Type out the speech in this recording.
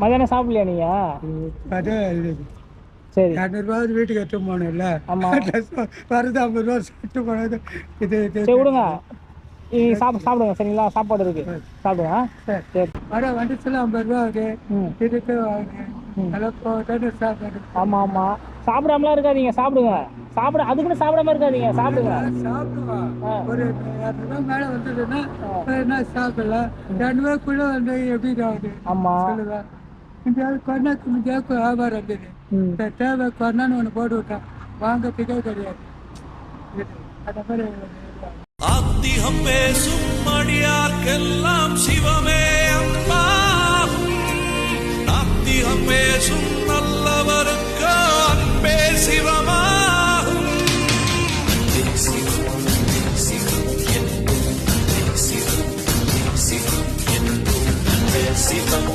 மதியானம் சாப்பிடலையா நீங்க? அது சரி 200 வீட்டுக்கு எடுத்து போகணும்ல. ஆமா வருது 50 ரூபா சாப்பிட்டு போனது. இது சரி விடுங்க. சாப்பிடுங்க சரிங்களா? சாப்பாடு இருக்கு சாப்பிடுங்க. சரி வர வந்துச்சுல 50 ரூபா ஆகுது. ம் இதுக்கு அதெல்லாம் போட்டு சாப்பாடு ஆமா ஆமா சாப்பிடாமலாம் இருக்காதீங்க, சாப்பிடுங்க. அதுக்குன்னு சாப்பிடாம இருக்காதீங்க, சாப்பிடுங்க. சாப்பிடுவான். ஒரு 200 ரூபா மேல வந்ததுன்னா ஆ. என்ன சாப்பிடலாம். 2 ரூபாய்க்குள்ள வந்து எப்படி ஆகுது ஆமா சொல்லுவா. இந்த கொரோனாக்கு முந்தைய வியாபாரம் இருந்தது. ம் இந்த தேவை கொரோனான்னு ஒன்று போட்டு விட்டான், வாங்கறதுக்கே கிடையாது. அந்த மாதிரி ஆத்திகம் பேசும் அடியார்க்கெல்லாம் சிவமே அன்பாகும். நாத்திகம் பேசும் நல்லவருக்கு அன்பே சிவமாகும். சிவம்